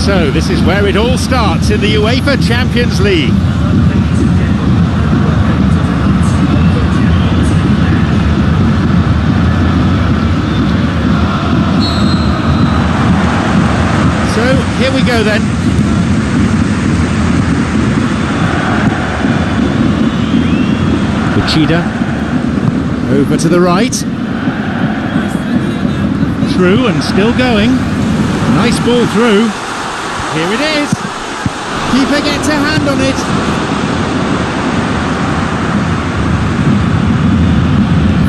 So this is where it all starts in the UEFA Champions League. So here we go then. Uchida over to the right. Through and still going. Nice ball through. Here it is. Keeper gets a hand on it.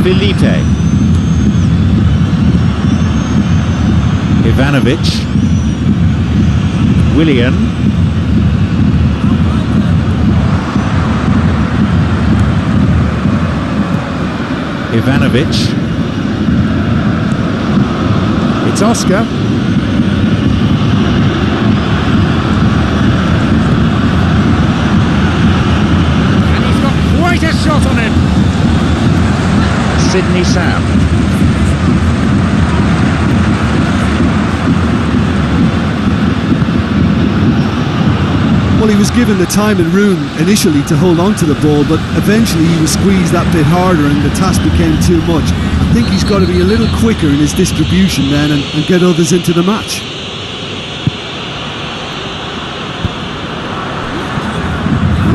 Felipe. Ivanovic. Willian. Ivanovic. It's Oscar. A shot on him. Sidney Sam. Well, he was given the time and room initially to hold on to the ball, but eventually he was squeezed that bit harder and the task became too much. I think he's got to be a little quicker in his distribution then and get others into the match.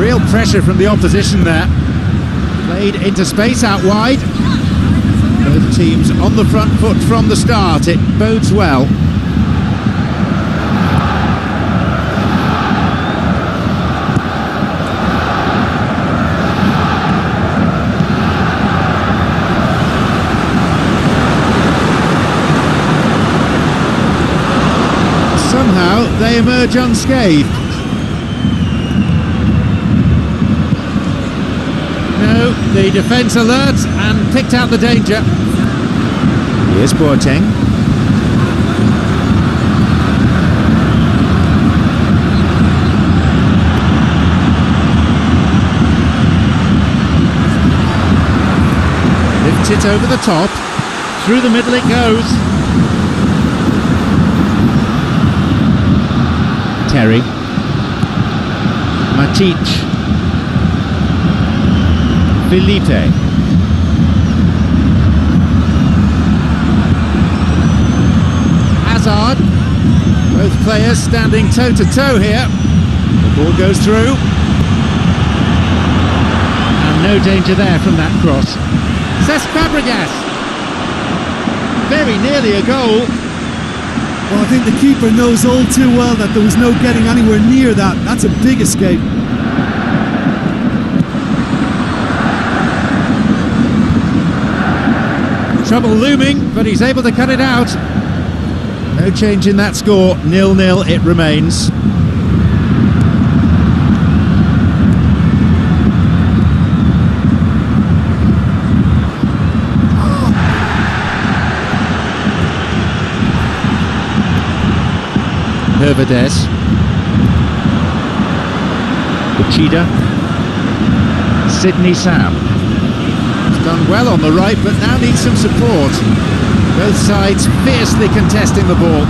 Real pressure from the opposition there. Played into space out wide. Both teams on the front foot from the start. It bodes well. Somehow they emerge unscathed. No, the defence alerts and picked out the danger. Here's Boateng. it over the top. Through the middle it goes. Terry. Matic. Felipe. Hazard. Both players standing toe-to-toe here. The ball goes through. And no danger there from that cross. Cesc Fabregas. Very nearly a goal. Well, I think the keeper knows all too well that there was no getting anywhere near that. That's a big escape. Trouble looming, but he's able to cut it out. No change in that score, 0-0 it remains. Hervedez. Uchida. Sidney Sam. He's done well on the right, but now needs some support. Both sides fiercely contesting the ball.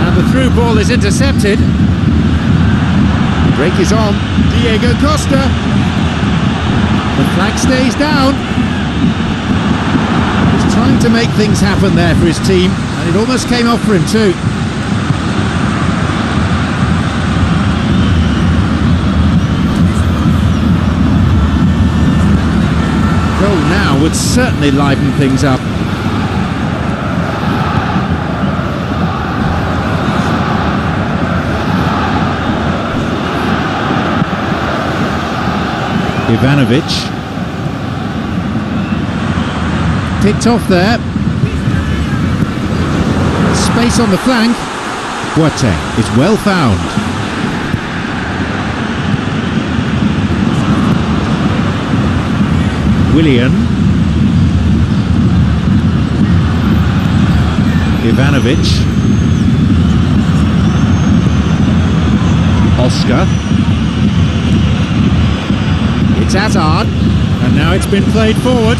And the through ball is intercepted. Break is on. Diego Costa. The flag stays down. He's trying to make things happen there for his team, and it almost came off for him too. Goal now would certainly liven things up. Ivanovic. Picked off there. Space on the flank. Boateng is well found. Willian. Ivanovic. Oscar. It's Hazard, and now it's been played forward.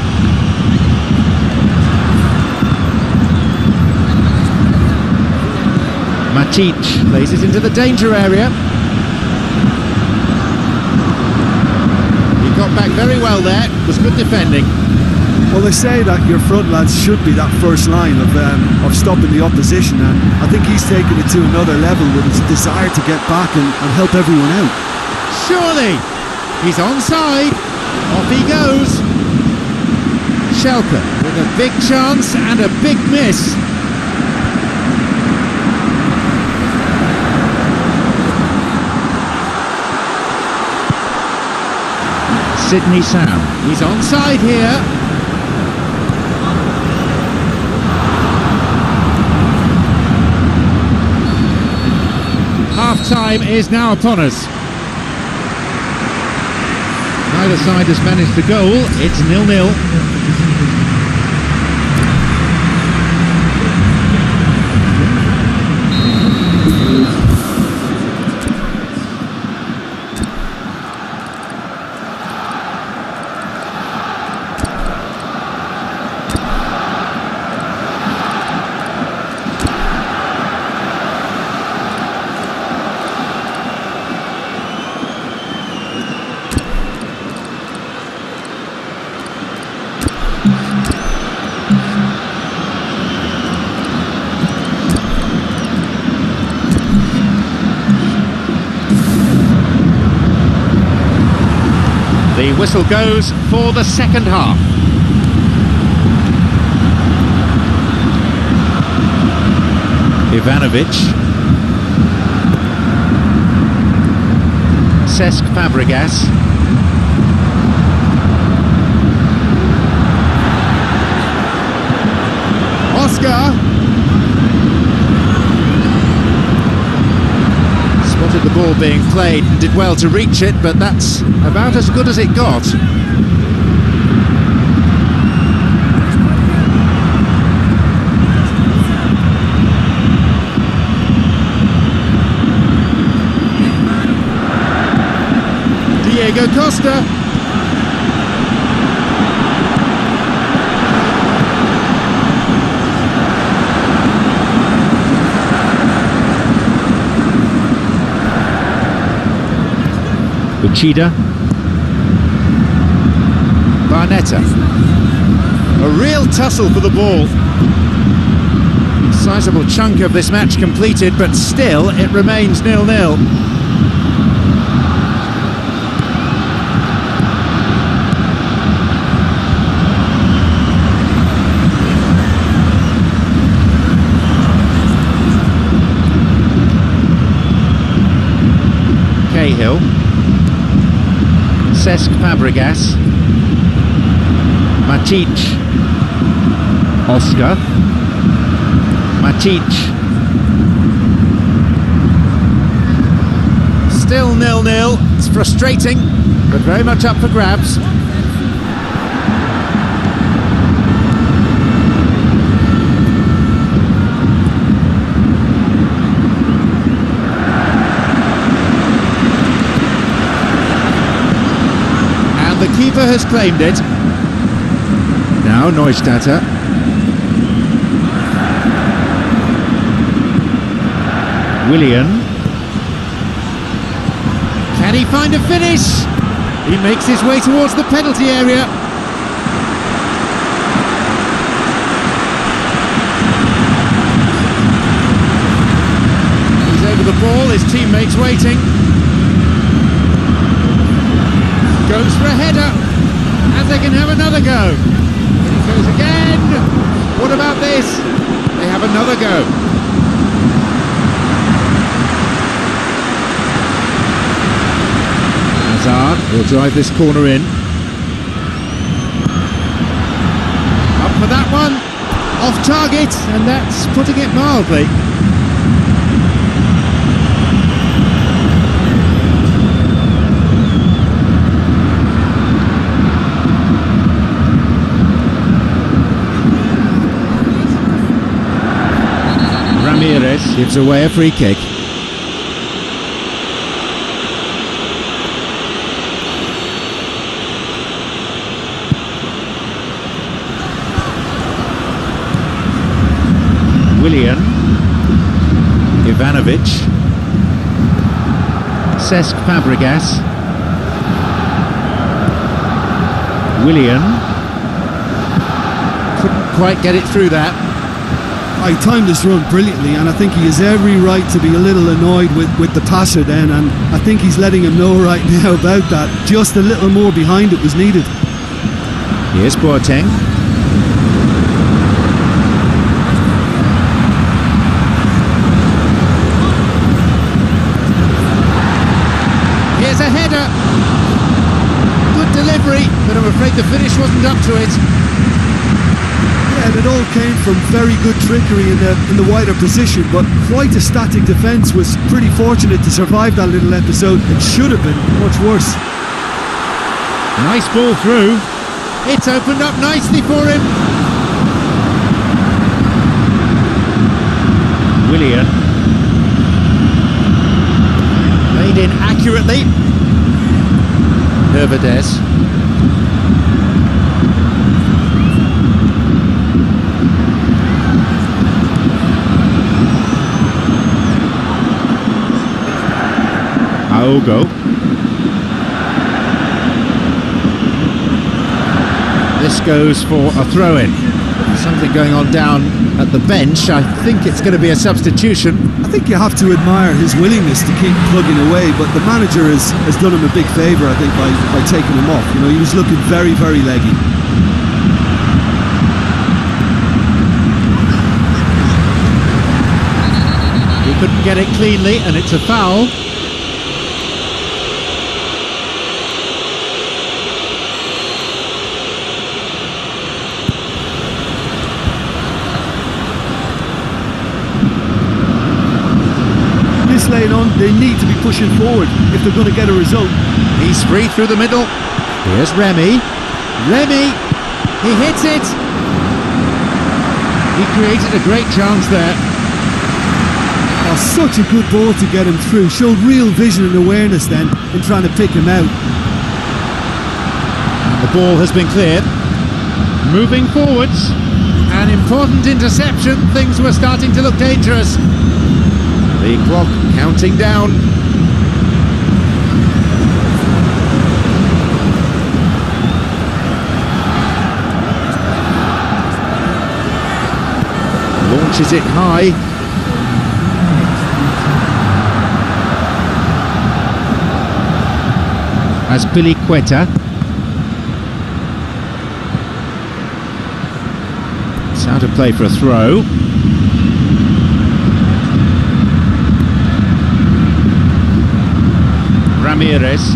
Matic plays it into the danger area. He got back very well there, was good defending. Well, they say that your front lads should be that first line of stopping the opposition, and I think he's taken it to another level with his desire to get back and help everyone out. Surely! He's onside. Off he goes. Schelke with a big chance and a big miss. Sidney Sam. He's onside here. Half-time is now upon us. Neither side has managed the goal. It's 0-0. The whistle goes for the second half. Ivanovic. Cesc Fabregas. Oscar. Spotted the ball being played and did well to reach it, but that's about as good as it got. Diego Costa. Uchida. Barnetta. A real tussle for the ball. Sizable chunk of this match completed, but still it remains 0-0. Cahill. Cesc Fabregas. Matic. Oscar. Matic. Still 0-0. It's frustrating, but very much up for grabs. And the keeper has claimed it. Now Neustadter. Willian. Can he find a finish? He makes his way towards the penalty area. He's over the ball, his teammates waiting. Goes for a header, and they can have another go. He goes again. What about this? They have another go. Hazard will drive this corner in. Up for that one. Off target, and that's putting it mildly. Ramirez gives away a free kick. Willian. Ivanovic. Cesc Fabregas. Willian. Couldn't quite get it through that. He timed this run brilliantly, and I think he has every right to be a little annoyed with the passer then, and I think he's letting him know right now about that. Just a little more behind it was needed. Here's Boateng. Here's a header. Good delivery, but I'm afraid the finish wasn't up to it. And it all came from very good trickery in the wider position, but quite a static defence. Was pretty fortunate to survive that little episode. It should have been much worse. Nice ball through. It's opened up nicely for him. Willian. Laid in accurately. Hervedez. Aogo. This goes for a throw-in. Something going on down at the bench. I think it's going to be a substitution. I think you have to admire his willingness to keep plugging away, but the manager has done him a big favour, I think, by taking him off. You know, he was looking very, very leggy. He couldn't get it cleanly, and it's a foul. Late on, they need to be pushing forward if they're going to get a result. He's free through the middle. Here's Remy. Remy, he hits it. He created a great chance there. Oh, such a good ball to get him through. Showed real vision and awareness then in trying to pick him out. And the ball has been cleared. Moving forwards. An important interception. Things were starting to look dangerous. The clock counting down. Touches it high. As Billy Quetta. It's out of play for a throw. Ramirez.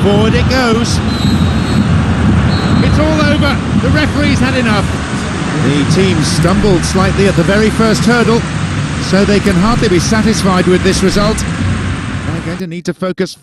Forward it goes. It's all over. The referee's had enough. The team stumbled slightly at the very first hurdle, so they can hardly be satisfied with this result. They're going to need to focus.